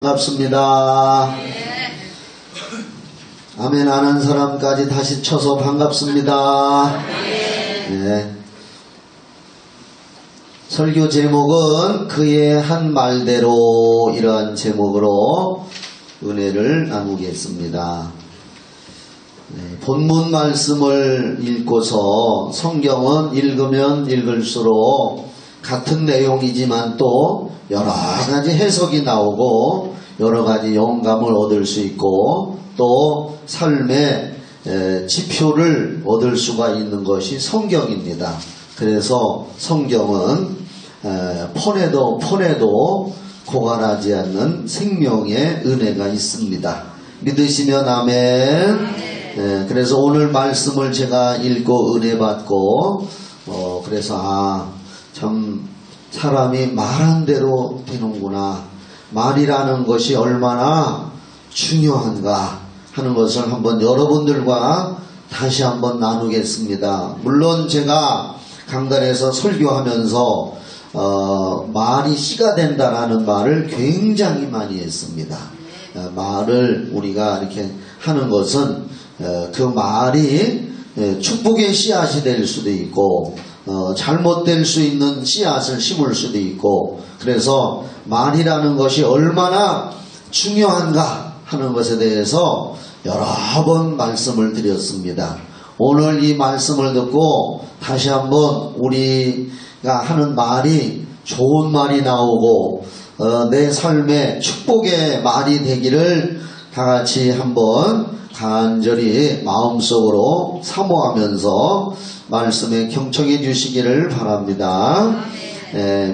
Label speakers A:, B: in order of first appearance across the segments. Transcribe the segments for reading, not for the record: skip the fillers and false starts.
A: 반갑습니다. 아멘 하는 사람까지 다시 쳐서 반갑습니다. 네. 설교 제목은 그의 한 말대로, 이러한 제목으로 은혜를 나누겠습니다. 네, 본문 말씀을 읽고서, 성경은 읽으면 읽을수록 같은 내용이지만 또 여러 가지 해석이 나오고 여러 가지 영감을 얻을 수 있고 또 삶의 지표를 얻을 수가 있는 것이 성경입니다. 그래서 성경은 폰에도 고갈하지 않는 생명의 은혜가 있습니다. 믿으시면 아멘. 그래서 오늘 말씀을 제가 읽고 은혜 받고 그래서 참 사람이 말한 대로 되는구나, 말이라는 것이 얼마나 중요한가 하는 것을 한번 여러분들과 다시 한번 나누겠습니다. 물론 제가 강단에서 설교하면서 말이 씨가 된다라는 말을 굉장히 많이 했습니다. 말을 우리가 이렇게 하는 것은 그 말이 축복의 씨앗이 될 수도 있고 잘못될 수 있는 씨앗을 심을 수도 있고, 그래서 말이라는 것이 얼마나 중요한가 하는 것에 대해서 여러 번 말씀을 드렸습니다. 오늘 이 말씀을 듣고 다시 한번 우리가 하는 말이 좋은 말이 나오고 내 삶의 축복의 말이 되기를 다같이 한번 간절히 마음속으로 사모하면서 말씀에 경청해 주시기를 바랍니다.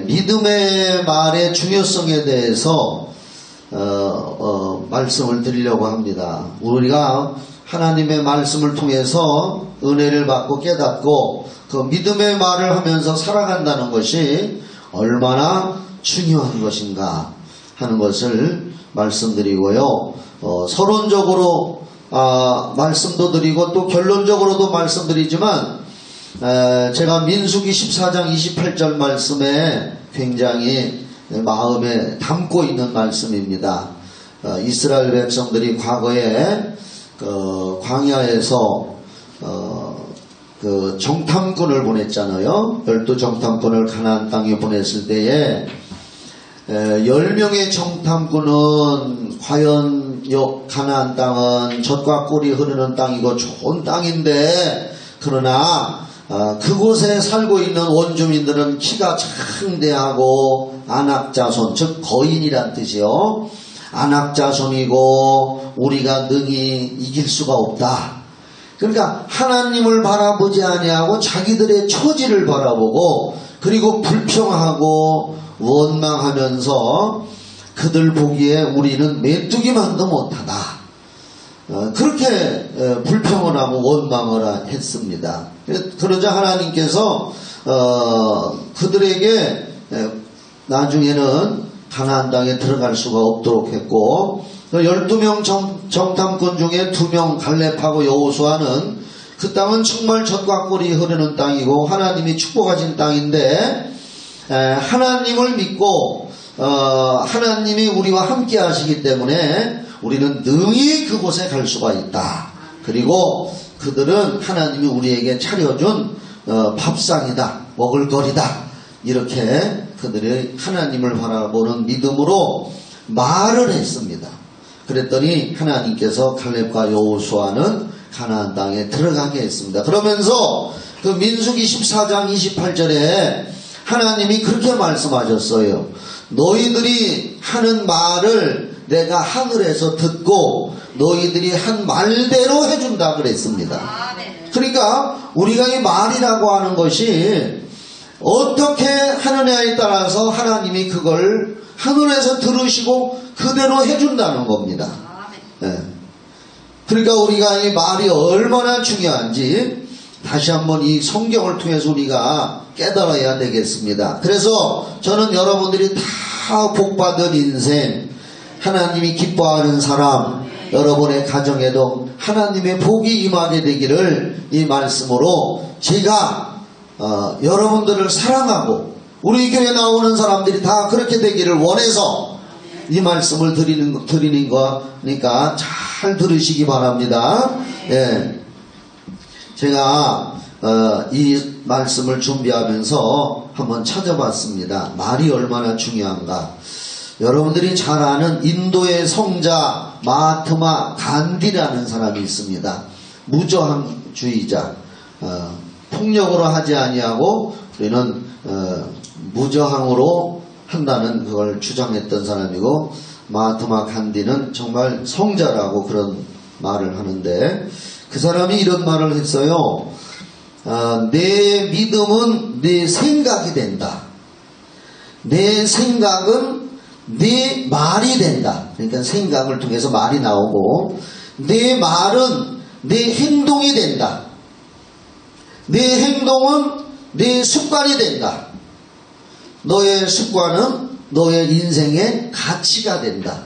A: 믿음의 말의 중요성에 대해서 말씀을 드리려고 합니다. 우리가 하나님의 말씀을 통해서 은혜를 받고 깨닫고 그 믿음의 말을 하면서 살아간다는 것이 얼마나 중요한 것인가 하는 것을 말씀드리고요. 서론적으로 말씀도 드리고 또 결론적으로도 말씀드리지만 제가 민수기 14장 28절 말씀에 굉장히 마음에 담고 있는 말씀입니다. 이스라엘 백성들이 과거에 광야에서 정탐꾼을 보냈잖아요. 12정탐꾼을 가나안 땅에 보냈을 때에 10명의 정탐꾼은 과연 가나안 땅은 젖과 꿀이 흐르는 땅이고 좋은 땅인데, 그러나 그곳에 살고 있는 원주민들은 키가 창대하고 안악자손, 즉 거인이란 뜻이요, 안악자손이고 우리가 능히 이길 수가 없다. 그러니까 하나님을 바라보지 아니하고 자기들의 처지를 바라보고 그리고 불평하고 원망하면서 그들 보기에 우리는 메뚜기만도 못하다, 그렇게 불평을 하고 원망을 했습니다. 그러자 하나님께서 그들에게 나중에는 가나안 땅에 들어갈 수가 없도록 했고, 12명 정탐꾼 중에 2명 갈렙하고 여호수아는 그 땅은 정말 젖과 꿀이 흐르는 땅이고 하나님이 축복하신 땅인데, 하나님을 믿고 하나님이 우리와 함께 하시기 때문에 우리는 능히 그곳에 갈 수가 있다. 그리고 그들은 하나님이 우리에게 차려준 밥상이다, 먹을거리다, 이렇게 그들이 하나님을 바라보는 믿음으로 말을 했습니다. 그랬더니 하나님께서 갈렙과 여호수아는 가나안 땅에 들어가게 했습니다. 그러면서 그 민수기 14장 28절에 하나님이 그렇게 말씀하셨어요. 너희들이 하는 말을 내가 하늘에서 듣고 너희들이 한 말대로 해준다 그랬습니다. 그러니까 우리가 이 말이라고 하는 것이 어떻게 하느냐에 따라서 하나님이 그걸 하늘에서 들으시고 그대로 해준다는 겁니다. 그러니까 우리가 이 말이 얼마나 중요한지 다시 한번 이 성경을 통해서 우리가 깨달아야 되겠습니다. 그래서 저는 여러분들이 다 복받은 인생, 하나님이 기뻐하는 사람, 여러분의 가정에도 하나님의 복이 임하게 되기를 이 말씀으로 제가 여러분들을 사랑하고 우리 교회 나오는 사람들이 다 그렇게 되기를 원해서 이 말씀을 드리는 거니까 잘 들으시기 바랍니다. 예. 제가 이 말씀을 준비하면서 한번 찾아봤습니다. 말이 얼마나 중요한가. 여러분들이 잘 아는 인도의 성자 마하트마 간디라는 사람이 있습니다. 무저항주의자. 폭력으로 하지 아니하고 우리는 무저항으로 한다는 그걸 주장했던 사람이고, 마하트마 간디는 정말 성자라고 그런 말을 하는데, 그 사람이 이런 말을 했어요. 내 믿음은 내 생각이 된다. 내 생각은 내 말이 된다. 그러니까 생각을 통해서 말이 나오고, 내 말은 내 행동이 된다. 내 행동은 내 습관이 된다. 너의 습관은 너의 인생의 가치가 된다.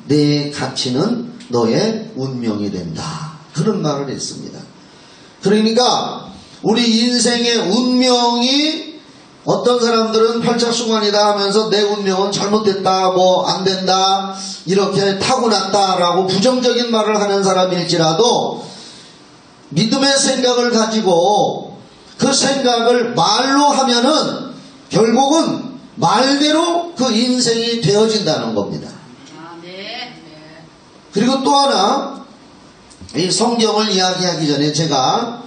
A: 내 가치는 너의 운명이 된다. 그런 말을 했습니다. 그러니까 우리 인생의 운명이, 어떤 사람들은 팔자수관이다 하면서 내 운명은 잘못됐다, 뭐 안 된다, 이렇게 타고났다라고 부정적인 말을 하는 사람일지라도 믿음의 생각을 가지고 그 생각을 말로 하면은 결국은 말대로 그 인생이 되어진다는 겁니다. 그리고 또 하나, 이 성경을 이야기하기 전에 제가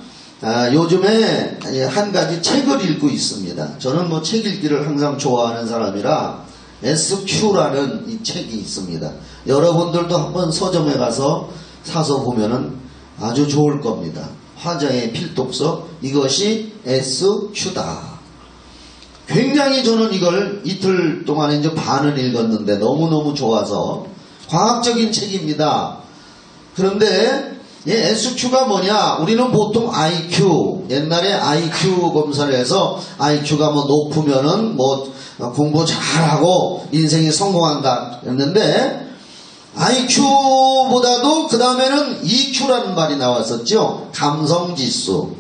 A: 요즘에 한 가지 책을 읽고 있습니다. 저는 뭐 책 읽기를 항상 좋아하는 사람이라 SQ라는 이 책이 있습니다. 여러분들도 한번 서점에 가서 사서 보면은 아주 좋을 겁니다. 화자의 필독서, 이것이 SQ다. 굉장히 저는 이걸 이틀 동안에 이제 반을 읽었는데 너무너무 좋아서, 과학적인 책입니다. 그런데 SQ가 뭐냐? 우리는 보통 IQ, 옛날에 IQ 검사를 해서 IQ가 뭐 높으면은 뭐 공부 잘하고 인생이 성공한다 했는데, IQ보다도 그 다음에는 EQ라는 말이 나왔었죠. 감성지수.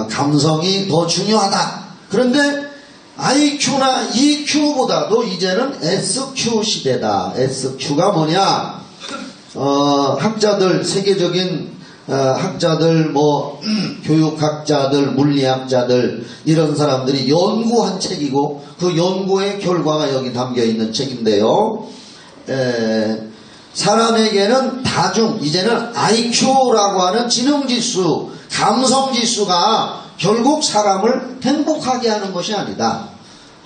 A: 감성이 더 중요하다. 그런데 IQ나 EQ보다도 이제는 SQ 시대다. SQ가 뭐냐? 학자들, 세계적인 학자들, 뭐 교육학자들, 물리학자들, 이런 사람들이 연구한 책이고, 그 연구의 결과가 여기 담겨 있는 책인데요. 사람에게는 이제는 IQ라고 하는 지능지수, 감성지수가 결국 사람을 행복하게 하는 것이 아니다.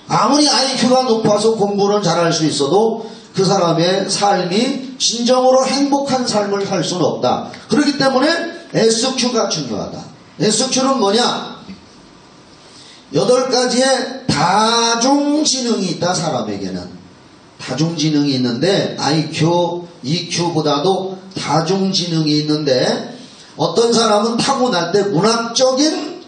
A: 아무리 IQ가 높아서 공부는 잘할 수 있어도 그 사람의 삶이 진정으로 행복한 삶을 살 수는 없다. 그렇기 때문에 SQ가 중요하다. SQ는 뭐냐? 8가지의 다중지능이 있다. 사람에게는 다중지능이 있는데, IQ, EQ보다도 다중지능이 있는데, 어떤 사람은 타고날 때 문학적인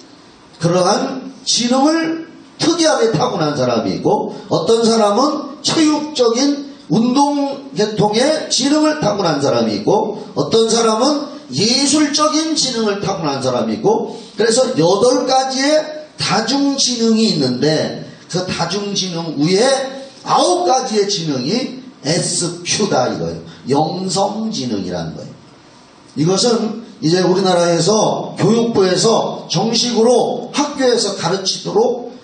A: 그러한 지능을 특이하게 타고난 사람이 있고, 어떤 사람은 체육적인 운동계통의 지능을 타고난 사람이 있고, 어떤 사람은 예술적인 지능을 타고난 사람이 있고, 그래서 8가지의 다중지능이 있는데, 그 다중지능 위에 9가지의 지능이 SQ다 이거예요. 영성지능이라는 거예요. 이것은 이제 우리나라에서 교육부에서 정식으로 학교에서 가르치도록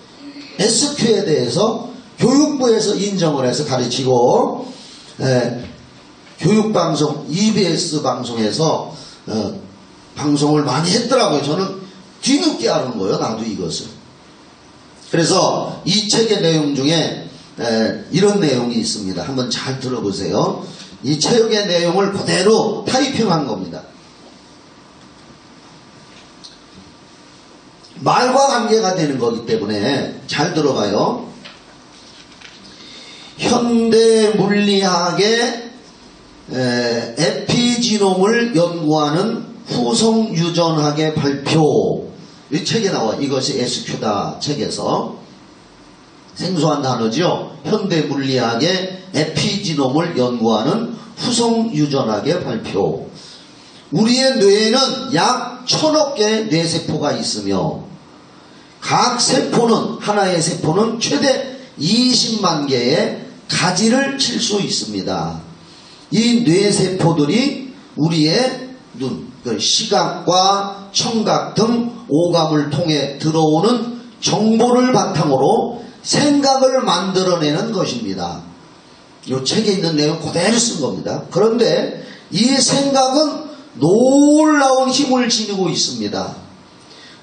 A: SQ에 대해서 교육부에서 인정을 해서 가르치고, 교육방송 EBS 방송에서 방송을 많이 했더라고요. 저는 뒤늦게 아는 거예요. 나도 이것을. 그래서 이 책의 내용 중에 이런 내용이 있습니다. 한번 잘 들어보세요. 이 책의 내용을 그대로 타이핑한 겁니다. 말과 관계가 되는 거기 때문에 잘 들어봐요. 현대 물리학의 에피지놈을 연구하는 후성유전학의 발표, 이 책에 나와. 이것이 SQ다 책에서. 생소한 단어죠. 현대 물리학의 에피지놈을 연구하는 후성유전학의 발표. 우리의 뇌에는 약 1000억 개의 뇌세포가 있으며, 각 세포는, 하나의 세포는 최대 20만 개의 가지를 칠 수 있습니다. 이 뇌세포들이 우리의 눈, 시각과 청각 등 오감을 통해 들어오는 정보를 바탕으로 생각을 만들어내는 것입니다. 이 책에 있는 내용 그대로 쓴 겁니다. 그런데 이 생각은 놀라운 힘을 지니고 있습니다.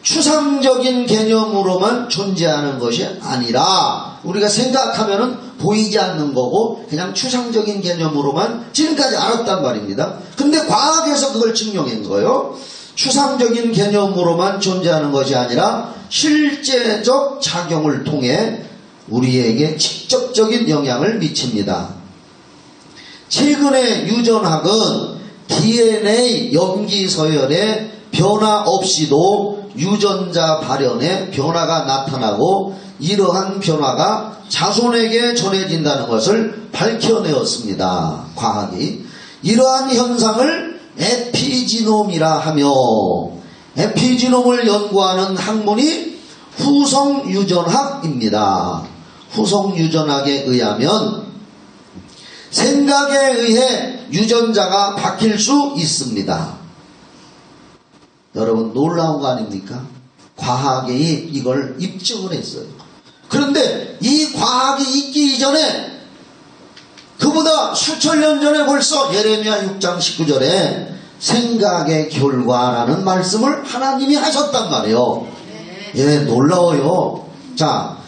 A: 추상적인 개념으로만 존재하는 것이 아니라 우리가 생각하면은 보이지 않는 거고 그냥 추상적인 개념으로만 지금까지 알았단 말입니다. 근데 과학에서 그걸 증명한 거예요. 추상적인 개념으로만 존재하는 것이 아니라 실제적 작용을 통해 우리에게 직접적인 영향을 미칩니다. 최근에 유전학은 DNA 염기 서열의 변화 없이도 유전자 발현에 변화가 나타나고 이러한 변화가 자손에게 전해진다는 것을 밝혀내었습니다. 과학이. 이러한 현상을 에피지놈이라 하며 에피지놈을 연구하는 학문이 후성유전학입니다. 후성유전학에 의하면 생각에 의해 유전자가 바뀔 수 있습니다. 여러분 놀라운 거 아닙니까? 과학이 이걸 입증을 했어요. 그런데 이 과학이 있기 이전에 그보다 수천 년 전에 벌써 예레미야 6장 19절에 생각의 결과라는 말씀을 하나님이 하셨단 말이에요. 예, 놀라워요. 자,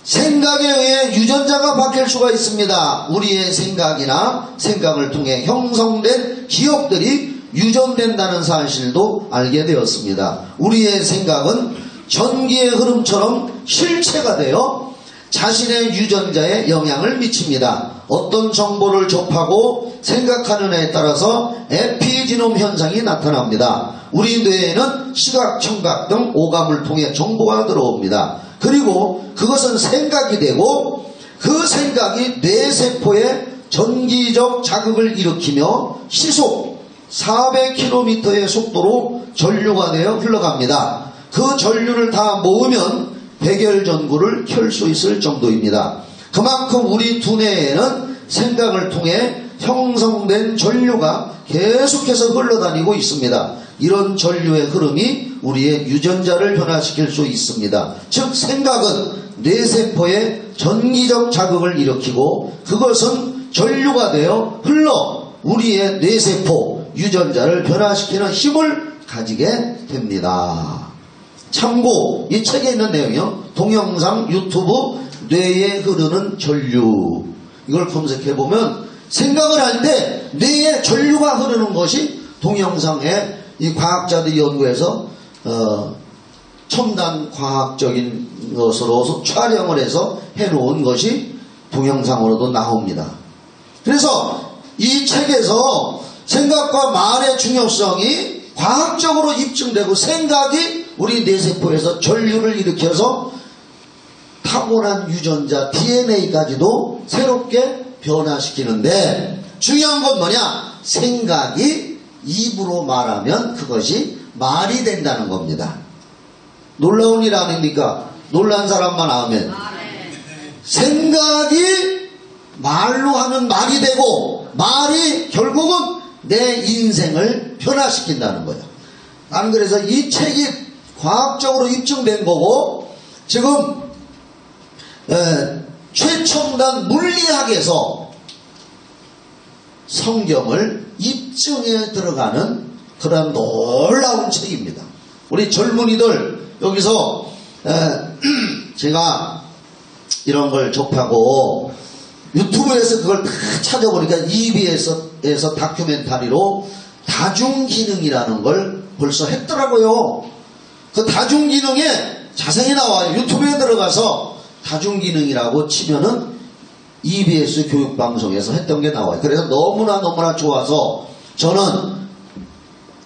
A: 생각에 의해 유전자가 바뀔 수가 있습니다. 우리의 생각이나 생각을 통해 형성된 기억들이 유전된다는 사실도 알게 되었습니다. 우리의 생각은 전기의 흐름처럼 실체가 되어 자신의 유전자에 영향을 미칩니다. 어떤 정보를 접하고 생각하느냐에 따라서 에피지놈 현상이 나타납니다. 우리 뇌에는 시각, 청각 등 오감을 통해 정보가 들어옵니다. 그리고 그것은 생각이 되고 그 생각이 뇌세포에 전기적 자극을 일으키며 시속 400km의 속도로 전류가 되어 흘러갑니다. 그 전류를 다 모으면 백열전구를 켤 수 있을 정도입니다. 그만큼 우리 두뇌에는 생각을 통해 형성된 전류가 계속해서 흘러다니고 있습니다. 이런 전류의 흐름이 우리의 유전자를 변화시킬 수 있습니다. 즉 생각은 뇌세포에 전기적 자극을 일으키고 그것은 전류가 되어 흘러 우리의 뇌세포 유전자를 변화시키는 힘을 가지게 됩니다. 참고 이 책에 있는 내용이요. 동영상 유튜브 뇌에 흐르는 전류 이걸 검색해보면 생각을 할 때 뇌에 전류가 흐르는 것이 동영상에 이 과학자들이 연구해서 첨단 과학적인 것으로 촬영을 해서 해놓은 것이 동영상으로도 나옵니다. 그래서 이 책에서 생각과 말의 중요성이 과학적으로 입증되고 생각이 우리 뇌세포에서 전류를 일으켜서 타고난 유전자 DNA까지도 새롭게 변화시키는데 중요한 건 뭐냐? 생각이 입으로 말하면 그것이 말이 된다는 겁니다. 놀라운 일 아닙니까? 놀란 사람만 아멘. 생각이 말로 하는 말이 되고 말이 결국은 내 인생을 변화시킨다는 거예요. 나는 그래서 이 책이 과학적으로 입증된 거고 지금 최첨단 물리학에서 성경을 입증해 들어가는 그런 놀라운 책입니다. 우리 젊은이들 여기서 제가 이런 걸 접하고 유튜브에서 그걸 다 찾아보니까 EBS에서 다큐멘터리로 다중기능이라는 걸 벌써 했더라고요. 그 다중기능에 자세히 나와요. 유튜브에 들어가서 다중기능이라고 치면은 EBS 교육방송에서 했던 게 나와요. 그래서 너무나 좋아서 저는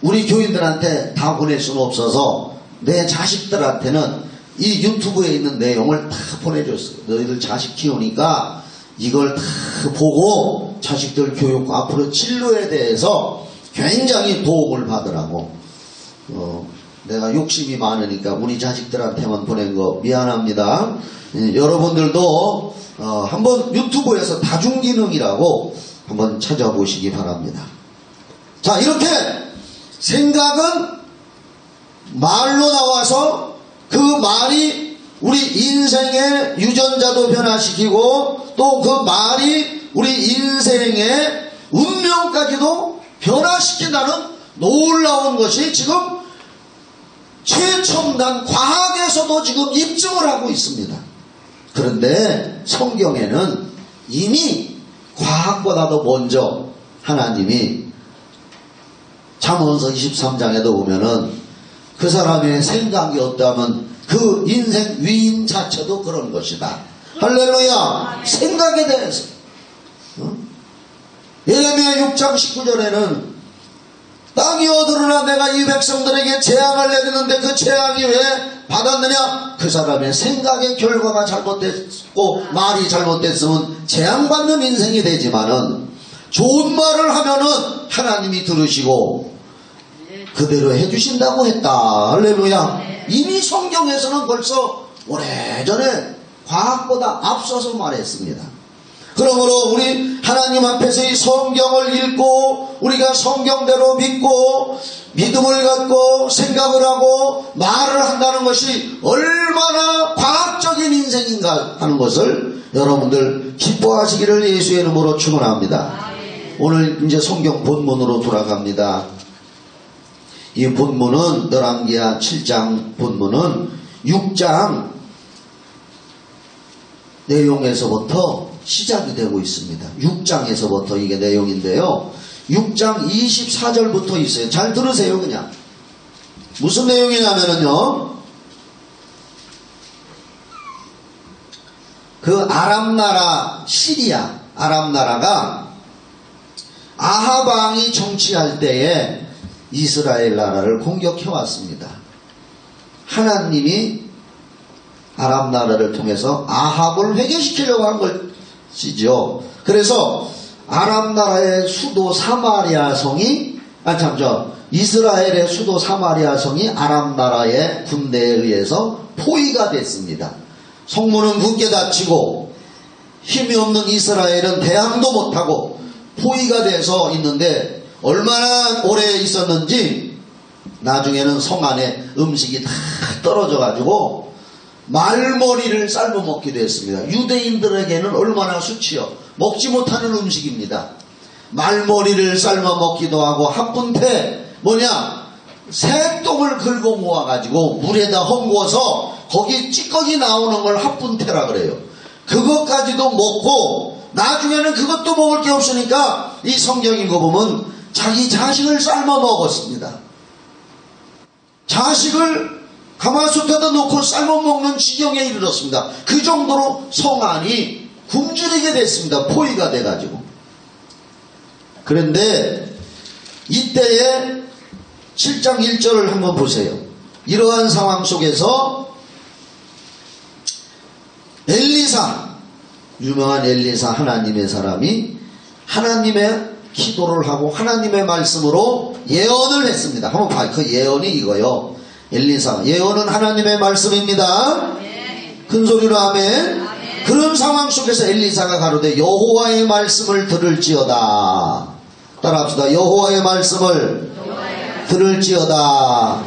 A: 우리 교인들한테 다 보낼 수는 없어서 내 자식들한테는 이 유튜브에 있는 내용을 다 보내줬어요. 너희들 자식 키우니까 이걸 다 보고 자식들 교육 앞으로 진로에 대해서 굉장히 도움을 받으라고. 내가 욕심이 많으니까 우리 자식들한테만 보낸 거 미안합니다. 여러분들도 한번 유튜브에서 다중기능이라고 한번 찾아보시기 바랍니다. 자, 이렇게 생각은 말로 나와서 그 말이 우리 인생의 유전자도 변화시키고 또 그 말이 우리 인생의 운명까지도 변화시킨다는 놀라운 것이 지금 최첨단 과학에서도 지금 입증을 하고 있습니다. 그런데 성경에는 이미 과학보다도 먼저 하나님이 잠언서 23장에도 보면은 그 사람의 생각이 없다면 그 인생 위임 자체도 그런 것이다. 할렐루야. 생각에 대해서 예레미야 6장 19절에는 땅이 어두르나 내가 이 백성들에게 재앙을 내리는데 그 재앙이 왜 받았느냐? 그 사람의 생각의 결과가 잘못됐고 말이 잘못됐으면 재앙받는 인생이 되지만은 좋은 말을 하면은 하나님이 들으시고 그대로 해주신다고 했다. 할렐루야. 이미 성경에서는 벌써 오래전에 과학보다 앞서서 말했습니다. 그러므로 우리 하나님 앞에서 이 성경을 읽고 우리가 성경대로 믿고 믿음을 갖고 생각을 하고 말을 한다는 것이 얼마나 과학적인 인생인가 하는 것을 여러분들 기뻐하시기를 예수의 이름으로 축원합니다. 오늘 이제 성경 본문으로 돌아갑니다. 이 본문은 열왕기하 7장 본문은 6장 내용에서부터 시작이 되고 있습니다. 6장에서부터 이게 내용인데요. 6장 24절부터 있어요. 잘 들으세요. 그냥 무슨 내용이냐면요, 그 아람 나라 시리아 아람 나라가 아합 왕이 정치할 때에 이스라엘 나라를 공격해 왔습니다. 하나님이 아람 나라를 통해서 아합을 회개시키려고 한 것이죠. 그래서 아람 나라의 수도 사마리아 성이 이스라엘의 수도 사마리아 성이 아람 나라의 군대에 의해서 포위가 됐습니다. 성문은 굳게 닫히고 힘이 없는 이스라엘은 대항도 못하고 포위가 돼서 있는데 얼마나 오래 있었는지 나중에는 성 안에 음식이 다 떨어져 가지고 말머리를 삶아 먹기도 했습니다. 유대인들에게는 얼마나 수치요. 먹지 못하는 음식입니다. 말머리를 삶아 먹기도 하고 합분태 새똥을 긁어 모아 가지고 물에다 헹궈서 거기 찌꺼기 나오는 걸 합분태라 그래요. 그것까지도 먹고 나중에는 그것도 먹을 게 없으니까 이 성경 읽어보면 자기 자식을 삶아 먹었습니다. 자식을 가마솥에다 놓고 삶아 먹는 지경에 이르렀습니다. 그 정도로 성 안이 굶주리게 됐습니다. 포위가 돼가지고. 그런데 이때에 7장 1절을 한번 보세요. 이러한 상황 속에서 엘리사, 유명한 엘리사 하나님의 사람이 하나님의 기도를 하고 하나님의 말씀으로 예언을 했습니다. 한번 봐요. 그 예언이 이거요. 엘리사 예언은 하나님의 말씀입니다. 큰 소리로 아멘. 그런 상황 속에서 엘리사가 가로되 여호와의 말씀을 들을지어다. 따라합시다. 여호와의 말씀을 들을지어다.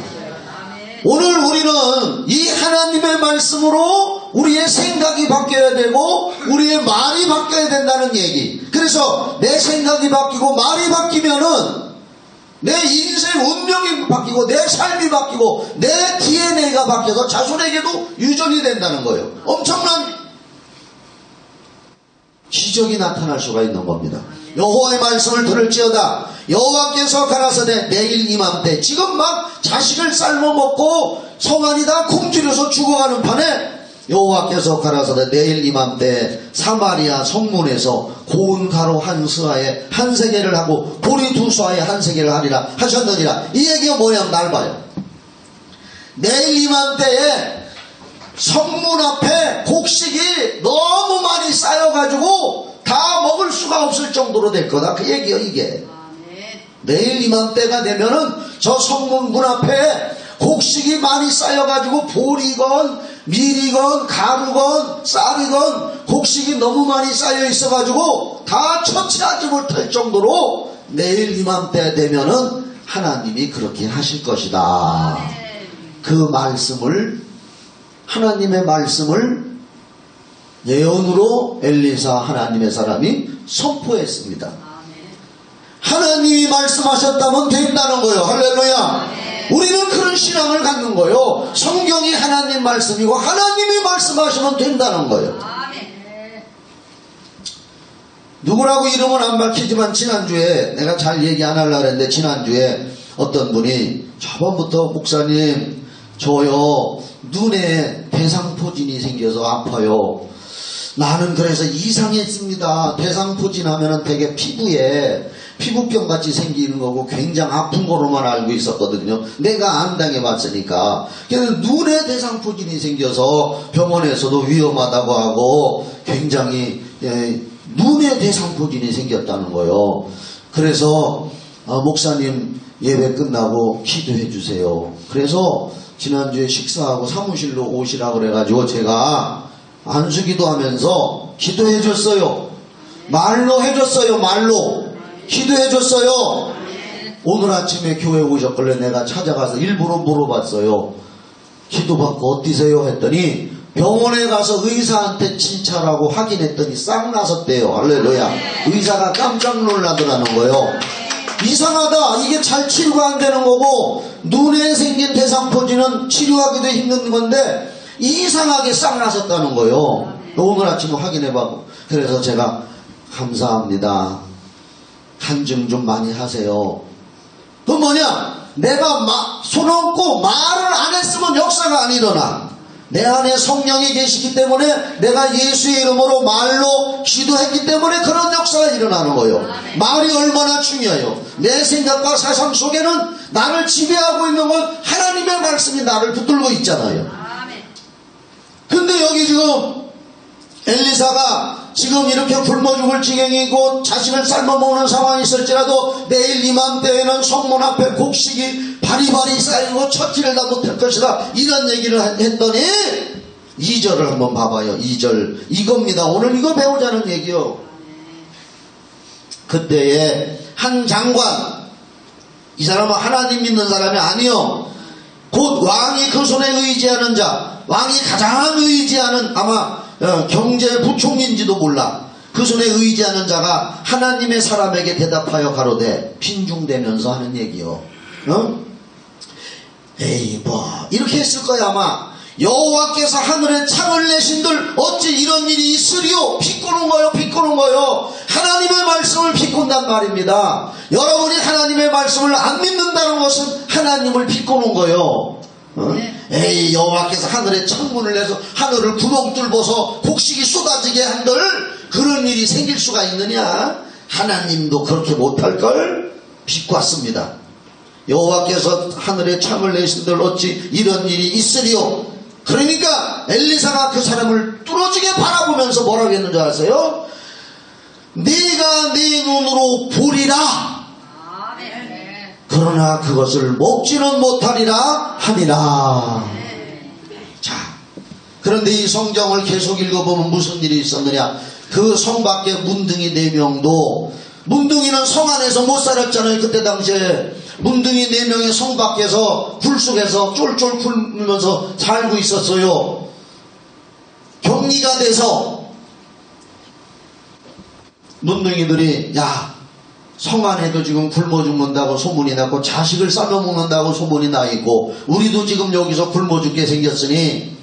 A: 오늘 우리는 이 하나님의 말씀으로 우리의 생각이 바뀌어야 되고 우리의 말이 바뀌어야 된다는 얘기. 그래서 내 생각이 바뀌고 말이 바뀌면은 내 인생 운명이 바뀌고 내 삶이 바뀌고 내 DNA가 바뀌어서 자손에게도 유전이 된다는 거예요. 엄청난 기적이 나타날 수가 있는 겁니다. 여호와의 말씀을 들을지어다. 여호와께서 가라사대 내일 이맘때, 지금 막 자식을 삶아 먹고 성안이 다 굶주려서 죽어가는 판에 여호와께서 가라사대 내일 이맘때 사마리아 성문에서 고운 가루 한 스아에 한 세겔을 하고 보리 두 스아에 한 세겔을 하리라 하셨느니라. 이 얘기가 뭐냐면 날 봐요. 내일 이맘때에 성문 앞에 곡식이 너무 많이 쌓여가지고 다 먹을 수가 없을 정도로 될 거다. 그 얘기요 이게. 내일 이맘때가 되면은 저 성문 문 앞에 곡식이 많이 쌓여가지고 보리건 밀이건 가루건 쌀이건 곡식이 너무 많이 쌓여 있어가지고 다 처치하지 못할 정도로 내일 이맘때 되면은 하나님이 그렇게 하실 것이다. 그 말씀을, 하나님의 말씀을 예언으로 엘리사 하나님의 사람이 선포했습니다. 하나님이 말씀하셨다면 된다는 거예요. 할렐루야. 우리는 그런 신앙을 갖는 거예요. 성경이 하나님 말씀이고 하나님이 말씀하시면 된다는 거예요. 누구라고 이름은 안 밝히지만 지난주에 내가 잘 얘기 안 하려고 했는데 지난주에 어떤 분이 저번부터 목사님 저요 눈에 대상포진이 생겨서 아파요. 나는 그래서 이상했습니다. 대상포진하면은 되게 피부에 피부병 같이 생기는 거고 굉장히 아픈 거로만 알고 있었거든요. 내가 안 당해봤으니까. 그래서 눈에 대상포진이 생겨서 병원에서도 위험하다고 하고 굉장히 눈에 대상포진이 생겼다는 거예요. 그래서 목사님 예배 끝나고 기도해 주세요. 그래서 지난주에 식사하고 사무실로 오시라고 그래가지고 제가 안수기도 하면서 기도해 줬어요. 말로 해줬어요. 말로 기도해 줬어요. 오늘 아침에 교회 오셨길래 내가 찾아가서 일부러 물어봤어요. 기도받고 어떠세요? 했더니 병원에 가서 의사한테 진찰하고 확인했더니 싹 나섰대요. 할렐루야. 의사가 깜짝 놀라더라는 거예요. 이상하다. 이게 잘 치료가 안 되는 거고 눈에 생긴 대상포진은 치료하기도 힘든 건데 이상하게 싹 나섰다는 거예요. 오늘 아침에 확인해보고 그래서 제가 감사합니다. 간증 좀 많이 하세요. 그 뭐냐? 내가 손 얹고 말을 안 했으면 역사가 안 일어나. 내 안에 성령이 계시기 때문에 내가 예수의 이름으로 말로 기도했기 때문에 그런 역사가 일어나는 거예요. 말이 얼마나 중요해요. 내 생각과 사상 속에는 나를 지배하고 있는 건 하나님의 말씀이 나를 붙들고 있잖아요. 근데 여기 지금 엘리사가 지금 이렇게 굶어 죽을 지경이고 자신을 삶아먹는 상황이 있을지라도 내일 이맘때에는 성문 앞에 곡식이 바리바리 쌓이고 처치를 다 못할 것이다 이런 얘기를 했더니 2절을 한번 봐봐요. 2절 이겁니다. 오늘 이거 배우자는 얘기요. 그때에 한 장관, 이 사람은 하나님 믿는 사람이 아니요 곧 왕이 그 손에 의지하는 자, 왕이 가장 의지하는 아마 경제부총리인지도 몰라. 그 손에 의지하는 자가 하나님의 사람에게 대답하여 가로되 빈중대면서 하는 얘기요. 에이 뭐 이렇게 했을 거야 아마. 여호와께서 하늘에 창을 내신들 어찌 이런 일이 있으리요. 비꼬는 거요. 비꼬는 거요. 하나님의 말씀을 비꼰단 말입니다. 여러분이 하나님의 말씀을 안 믿는다는 것은 하나님을 비꼬는 거요. 에이 여호와께서 하늘에 창문을 내서 하늘을 구멍 뚫어서 곡식이 쏟아지게 한들 그런 일이 생길 수가 있느냐. 하나님도 그렇게 못할걸. 비꼬았습니다. 여호와께서 하늘에 창을 내신들 어찌 이런 일이 있으리요. 그러니까 엘리사가 그 사람을 뚫어지게 바라보면서 뭐라고 했는 줄 아세요? 네가 네 눈으로 보리라. 그러나 그것을 먹지는 못하리라 하니라. 자, 그런데 이 성경을 계속 읽어보면 무슨 일이 있었느냐. 그 성 밖에 문둥이 4명도, 문둥이는 성 안에서 못 살았잖아요. 그때 당시에 문둥이 4명의 성 밖에서 굴 속에서 쫄쫄 굶으면서 살고 있었어요. 격리가 돼서 문둥이들이 야, 성 안에도 지금 굶어 죽는다고 소문이 났고 자식을 싸며 먹는다고 소문이 나 있고 우리도 지금 여기서 굶어 죽게 생겼으니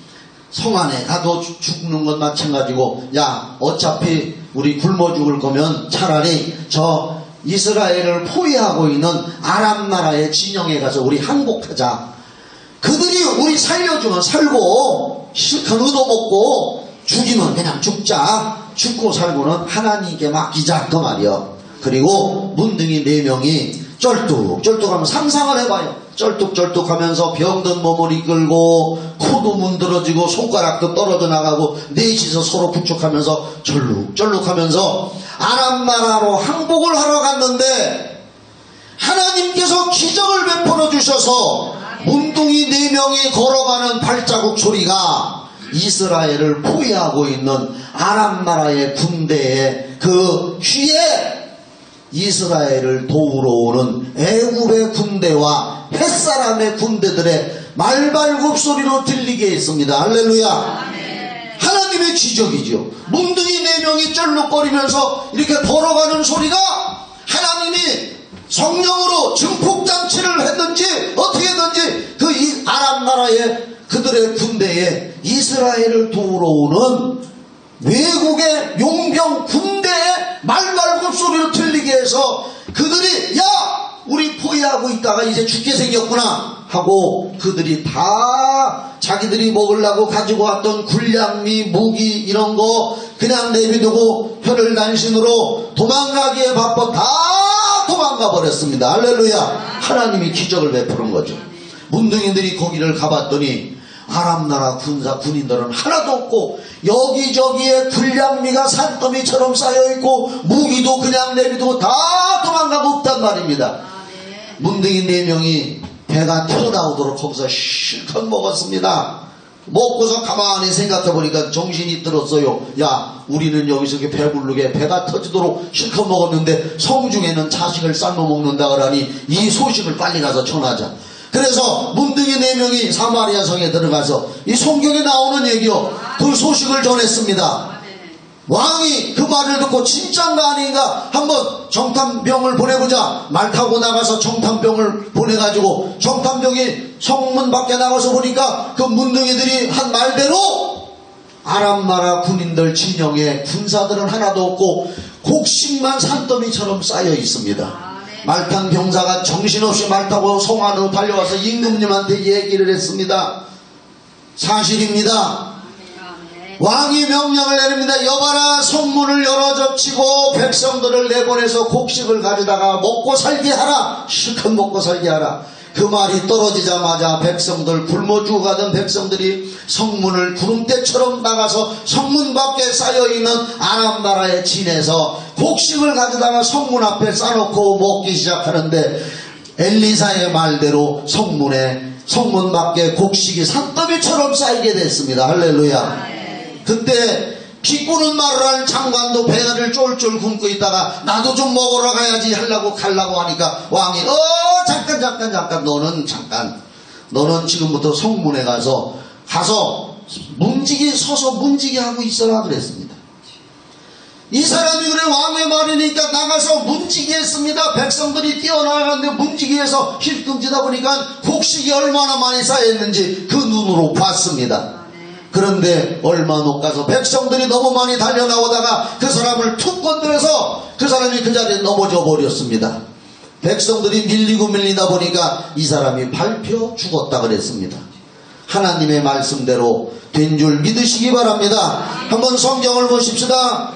A: 성 안에 가도 죽는 건 마찬가지고 야, 어차피 우리 굶어 죽을 거면 차라리 저 이스라엘을 포위하고 있는 아람 나라의 진영에 가서 우리 항복하자. 그들이 우리 살려주면 살고 실컷 얻어먹고 죽이면 그냥 죽자. 죽고 살고는 하나님께 맡기자 그 말이요. 그리고 문둥이 4명이 쩔뚝쩔뚝하면 상상을 해봐요. 쩔뚝쩔뚝하면서 병든 몸을 이끌고 코도 문드러지고 손가락도 떨어져 나가고 넷이서 서로 부축하면서 절룩절룩하면서 아람 나라로 항복을 하러 갔는데 하나님께서 기적을 베풀어 주셔서 문둥이 4명이 걸어가는 발자국 소리가 이스라엘을 포위하고 있는 아람 나라의 군대의 그 뒤에 이스라엘을 도우러 오는 애굽의 군대와 햇사람의 군대들의 말발굽 소리로 들리게 했습니다. 할렐루야. 하나님의 기적이죠. 뭉둥이 4명이 쩔룩거리면서 이렇게 걸어가는 소리가 하나님이 성령으로 증폭잔치를 했든지 어떻게든지 그 아람 나라의 그들의 군대에 이스라엘을 도우러 오는 외국의 용병 군대의 말발굽 소리로 들리게 해서 그들이 야 우리 포위하고 있다가 이제 죽게 생겼구나 하고 그들이 다 자기들이 먹으려고 가지고 왔던 군량미 무기 이런 거 그냥 내비두고 혀를 단신으로 도망가기에 바빠 다 도망가 버렸습니다. 할렐루야. 하나님이 기적을 베푸는 거죠. 문둥이들이 거기를 가봤더니 아람 나라 군인들은 하나도 없고 여기저기에 군량미가 산더미처럼 쌓여있고 무기도 그냥 내비두고 다 도망가고 없단 말입니다. 문둥이 4명이 배가 튀어나오도록 거기서 실컷 먹었습니다. 먹고서 가만히 생각해보니까 정신이 들었어요. 야 우리는 여기서 이렇게 배부르게 배가 터지도록 실컷 먹었는데 성중에는 자식을 삶아 먹는다 그러니 이 소식을 빨리 가서 전하자. 그래서 문둥이 4명이 사마리아 성에 들어가서 이 성경에 나오는 얘기요 그 소식을 전했습니다. 왕이 그 말을 듣고 진짠가 아닌가 한번 정탐병을 보내보자. 말 타고 나가서 정탐병을 보내가지고 정탐병이 성문 밖에 나가서 보니까 그 문둥이들이 한 말대로 아람 나라 군인들 진영에 군사들은 하나도 없고 곡식만 산더미처럼 쌓여 있습니다. 말탄 병사가 정신없이 말 타고 성 안으로 달려와서 임금님한테 얘기를 했습니다. 사실입니다. 왕이 명령을 내립니다. 여봐라 성문을 열어 젖히고 백성들을 내보내서 곡식을 가져다가 먹고 살게 하라. 실컷 먹고 살게 하라. 그 말이 떨어지자마자 백성들 굶어 죽어가던 백성들이 성문을 구름대처럼 나가서 성문 밖에 쌓여있는 아람 나라의 진에서 곡식을 가져다가 성문 앞에 싸놓고 먹기 시작하는데 엘리사의 말대로 성문 밖에 곡식이 산더미처럼 쌓이게 됐습니다. 할렐루야. 그때 비꼬는 말을 할 장관도 배를 쫄쫄 굶고 있다가 나도 좀 먹으러 가야지 하려고 가려고 하니까 왕이 잠깐 너는 지금부터 성문에 가서 서서 문지기 하고 있어라 그랬습니다. 이 사람이 그래 왕의 말이니까 나가서 문지기 했습니다. 백성들이 뛰어나가는데 문지기해서 힐끔지다 보니까 곡식이 얼마나 많이 쌓였는지 그 눈으로 봤습니다. 그런데 얼마 못 가서 백성들이 너무 많이 달려나오다가 그 사람을 툭 건드려서 그 사람이 그 자리에 넘어져 버렸습니다. 백성들이 밀리다 보니까 이 사람이 밟혀 죽었다 그랬습니다. 하나님의 말씀대로 된 줄 믿으시기 바랍니다. 한번 성경을 보십시다.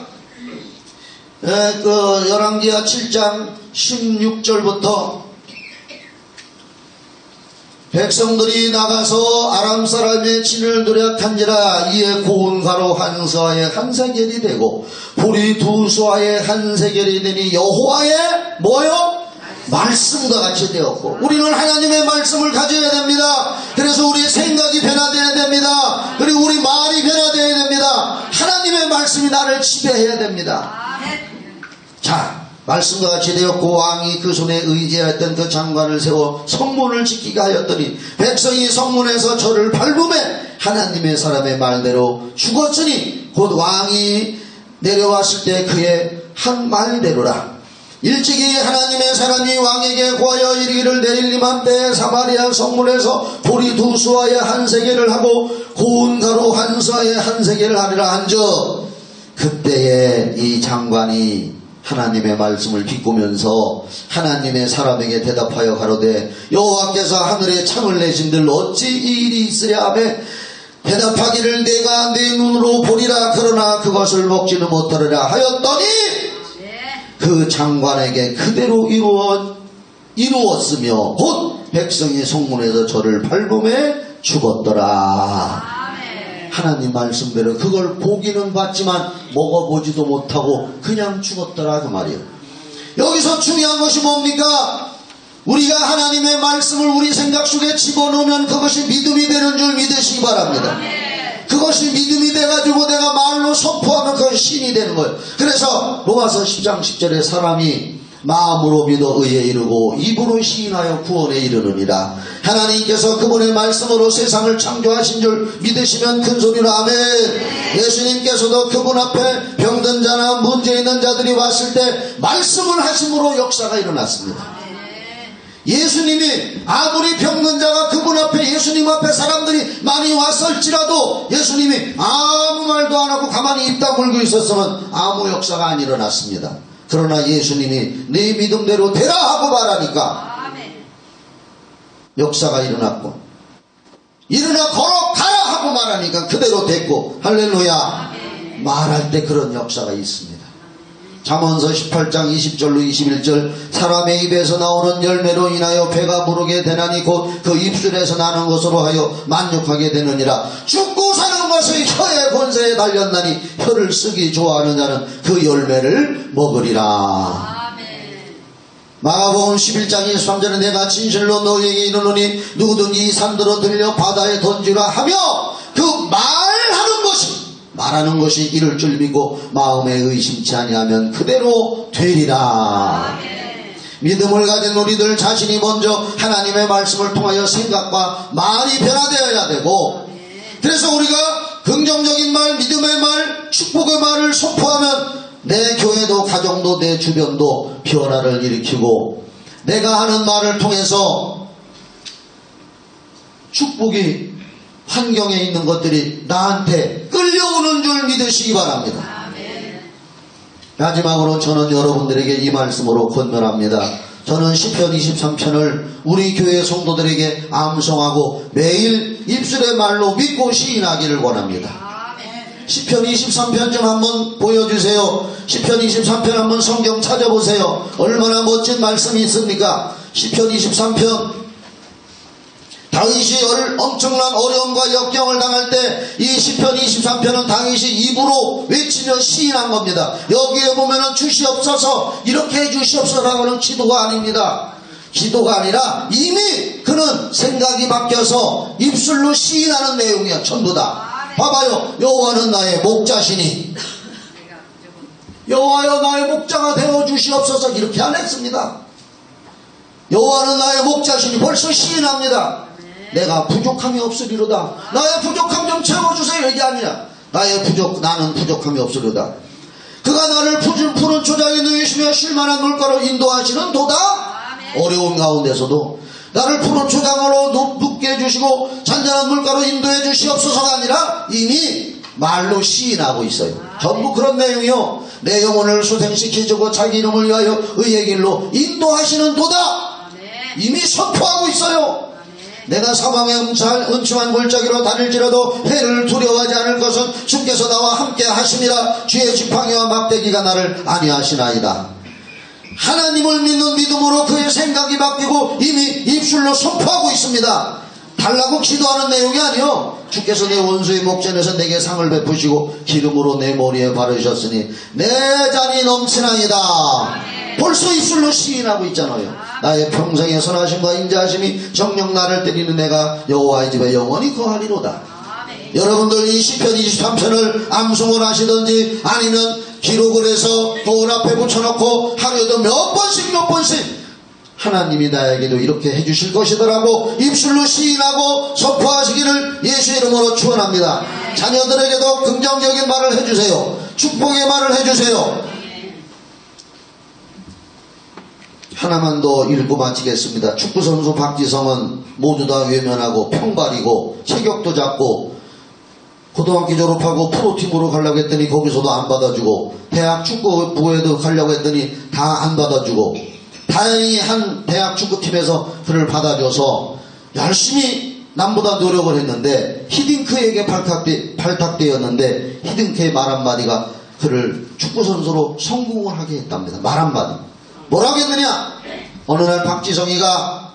A: 열왕기하 7장 16절부터 백성들이 나가서 아람 사람의 진을 노력한지라 이에 고운 가루 한 수아에 한 세겔이 되고 보리 2수아에 한 세겔이 되니 여호와의 뭐요? 말씀과 같이 되었고 우리는 하나님의 말씀을 가져야 됩니다. 그래서 우리의 생각이 변화되어야 됩니다. 그리고 우리 말이 변화되어야 됩니다. 하나님의 말씀이 나를 지배해야 됩니다. 자, 말씀과 같이 되었고 왕이 그 손에 의지하였던 그 장관을 세워 성문을 지키게 하였더니 백성이 성문에서 저를 밟음에 하나님의 사람의 말대로 죽었으니 곧 왕이 내려왔을 때 그의 한 말대로라. 일찍이 하나님의 사람이 왕에게 구하여 이르기를 내일 이맘때 사마리아 성문에서 보리 2수아에 한 세겔을 하고 고운 가루 한 수아에 한 세겔을 하리라 한즉 그때에 이 장관이 하나님의 말씀을 비꾸면서 하나님의 사람에게 대답하여 가로되 여호와께서 하늘에 창을 내신들 어찌 이 일이 있으랴 하며 대답하기를 내가 내 눈으로 보리라 그러나 그것을 먹지는 못하리라 하였더니 그 장관에게 그대로 이루었으며 곧 백성이 성문에서 저를 밟음에 죽었더라. 하나님 말씀대로 그걸 보기는 봤지만 먹어보지도 못하고 그냥 죽었더라 그 말이에요. 여기서 중요한 것이 뭡니까? 우리가 하나님의 말씀을 우리 생각 속에 집어넣으면 그것이 믿음이 되는 줄 믿으시기 바랍니다. 그것이 믿음이 돼가지고 내가 말로 선포하면 그것이 신이 되는 거예요. 그래서 로마서 10장 10절에 사람이 마음으로 믿어 의에 이르고 입으로 시인하여 구원에 이르느니라. 하나님께서 그분의 말씀으로 세상을 창조하신 줄 믿으시면 큰소리로 아멘. 예수님께서도 그분 앞에 병든 자나 문제 있는 자들이 왔을 때 말씀을 하심으로 역사가 일어났습니다. 예수님이 아무리 병든 자가 그분 앞에 예수님 앞에 사람들이 많이 왔을지라도 예수님이 아무 말도 안 하고 가만히 입 다물고 있었으면 아무 역사가 안 일어났습니다. 그러나 예수님이 네 믿음대로 되라 하고 말하니까 역사가 일어났고, 일어나 걸어가라 하고 말하니까 그대로 됐고, 할렐루야. 말할 때 그런 역사가 있습니다. 잠언서 18장 20절로 21절 사람의 입에서 나오는 열매로 인하여 배가 부르게 되나니 곧 그 입술에서 나는 것으로 하여 만족하게 되느니라. 죽고 사는 것을 혀의 권세에 달렸나니 혀를 쓰기 좋아하는 자는 그 열매를 먹으리라. 마가복음 11장 23절에 내가 진실로 너희에게 이르노니 누구든지 이 산들어 들려 바다에 던지라 하며 그 말하는 것이 이를 줄 믿고 마음에 의심치 아니하면 그대로 되리라. 믿음을 가진 우리들 자신이 먼저 하나님의 말씀을 통하여 생각과 말이 변화되어야 되고, 그래서 우리가 긍정적인 말, 믿음의 말, 축복의 말을 선포하면 내 교회도 가정도 내 주변도 변화를 일으키고, 내가 하는 말을 통해서 축복이 환경에 있는 것들이 나한테 끌려오는 줄 믿으시기 바랍니다. 마지막으로 저는 여러분들에게 이 말씀으로 권면합니다. 저는 시편 23편을 우리 교회 성도들에게 암송하고 매일 입술의 말로 믿고 시인하기를 원합니다. 시편 23편 좀 한번 보여주세요. 시편 23편 한번 성경 찾아보세요. 얼마나 멋진 말씀이 있습니까? 시편 23편, 다윗이 엄청난 어려움과 역경을 당할 때 이 시편 23편은 다윗이 입으로 외치며 시인한 겁니다. 여기에 보면은 주시옵소서, 이렇게 해주시옵소서라고는 기도가 아닙니다. 기도가 아니라 이미 그는 생각이 바뀌어서 입술로 시인하는 내용이야. 전부 다. 봐봐요. 여호와는 나의 목자시니 여호와여 나의 목자가 되어 주시옵소서, 이렇게 안 했습니다. 여호와는 나의 목자시니 벌써 시인합니다. 내가 부족함이 없으리로다. 나의 부족함 좀 채워주세요, 이게 아니야. 나는 부족함이 없으리로다. 그가 나를 푸른 초장에 누이시며 쉴만한 물가로 인도하시는 도다. 어려운 가운데서도 나를 푸른 초장으로 눕게 해주시고 잔잔한 물가로 인도해 주시옵소서가 아니라 이미 말로 시인하고 있어요. 전부 그런 내용이요. 내 영혼을 소생시키시고 자기 이름을 위하여 의의 길로 인도하시는 도다. 이미 선포하고 있어요. 내가 사방의 음침한 골짜기로 다닐지라도 해를 두려워하지 않을 것은 주께서 나와 함께 하심이라. 주의 지팡이와 막대기가 나를 안위하시나이다. 하나님을 믿는 믿음으로 그의 생각이 바뀌고 이미 입술로 선포하고 있습니다. 달라고 기도하는 내용이 아니요. 주께서 내 원수의 목전에서 내게 상을 베푸시고 기름으로 내 머리에 바르셨으니 내 잔이 넘치나이다. 벌써 입술로 시인하고 있잖아요. 나의 평생의 선하심과 인자하심이 정녕 나를 때리는 내가 여호와의 집에 영원히 거하리로다. 여러분들 이 시편 23편을 암송을 하시든지 아니면 기록을 해서 거울 앞에 붙여놓고 하루에도 몇 번씩 하나님이 나에게도 이렇게 해주실 것이더라고 입술로 시인하고 선포하시기를 예수의 이름으로 축원합니다. 자녀들에게도 긍정적인 말을 해주세요. 축복의 말을 해주세요. 하나만 더 읽고 마치겠습니다. 축구선수 박지성은 모두 다 외면하고 평발이고 체격도 작고 고등학교 졸업하고 프로팀으로 가려고 했더니 거기서도 안 받아주고 대학 축구부에도 가려고 했더니 다 안 받아주고 다행히 한 대학 축구팀에서 그를 받아줘서 열심히 남보다 노력을 했는데 히딩크에게 발탁되었는데 히딩크의 말 한마디가 그를 축구선수로 성공을 하게 했답니다. 말 한마디. 뭐라고 했느냐? 어느 날 박지성이가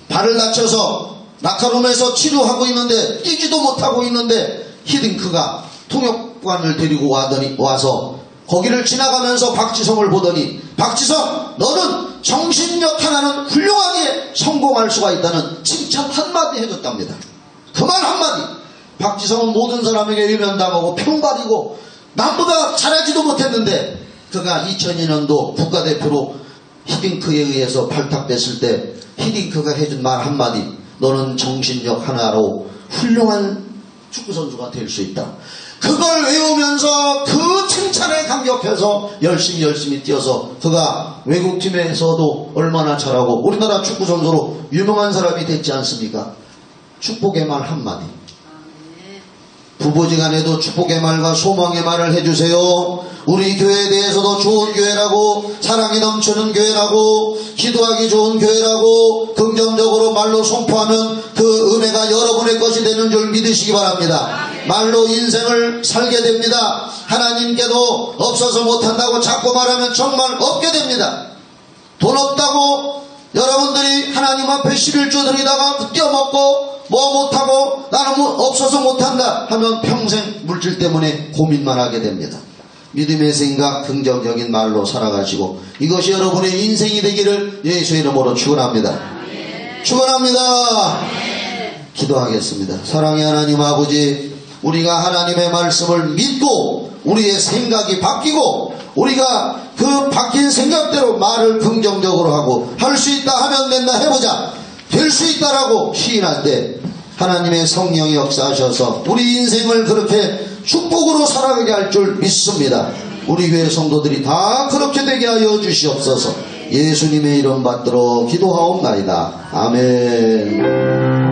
A: 발을 다쳐서 낙하룸에서 치료하고 있는데 뛰지도 못하고 있는데 히딩크가 통역관을 데리고 와서 거기를 지나가면서 박지성을 보더니 박지성 너는 정신력 하나는 훌륭하게 성공할 수가 있다는 칭찬 한마디 해줬답니다. 그 말 한마디. 박지성은 모든 사람에게 외면당하고 평발이고 남보다 잘하지도 못했는데 그가 2002년도 국가대표로 히딩크에 의해서 발탁됐을 때 히딩크가 해준 말 한마디, 너는 정신력 하나로 훌륭한 축구선수가 될 수 있다. 그걸 외우면서 그 칭찬에 감격해서 열심히 뛰어서 그가 외국팀에서도 얼마나 잘하고 우리나라 축구선수로 유명한 사람이 됐지 않습니까? 축복의 말 한마디. 부부지간에도 축복의 말과 소망의 말을 해주세요. 우리 교회에 대해서도 좋은 교회라고, 사랑이 넘치는 교회라고, 기도하기 좋은 교회라고 긍정적으로 말로 선포하면 그 은혜가 여러분의 것이 되는 줄 믿으시기 바랍니다. 말로 인생을 살게 됩니다. 하나님께도 없어서 못한다고 자꾸 말하면 정말 없게 됩니다. 돈 없다고 여러분들이 하나님 앞에 11조 드리다가 뛰어먹고 뭐 못하고 나는 없어서 못한다 하면 평생 물질 때문에 고민만 하게 됩니다. 믿음의 생각, 긍정적인 말로 살아가시고 이것이 여러분의 인생이 되기를 예수의 이름으로 축원합니다. 축원합니다. 기도하겠습니다. 사랑의 하나님 아버지, 우리가 하나님의 말씀을 믿고 우리의 생각이 바뀌고 우리가 그 바뀐 생각대로 말을 긍정적으로 하고 할 수 있다 하면 맨날 해보자, 될 수 있다라고 시인할 때 하나님의 성령이 역사하셔서 우리 인생을 그렇게 축복으로 살아가게 할 줄 믿습니다. 우리 교회 성도들이 다 그렇게 되게 하여 주시옵소서. 예수님의 이름 받들어 기도하옵나이다. 아멘.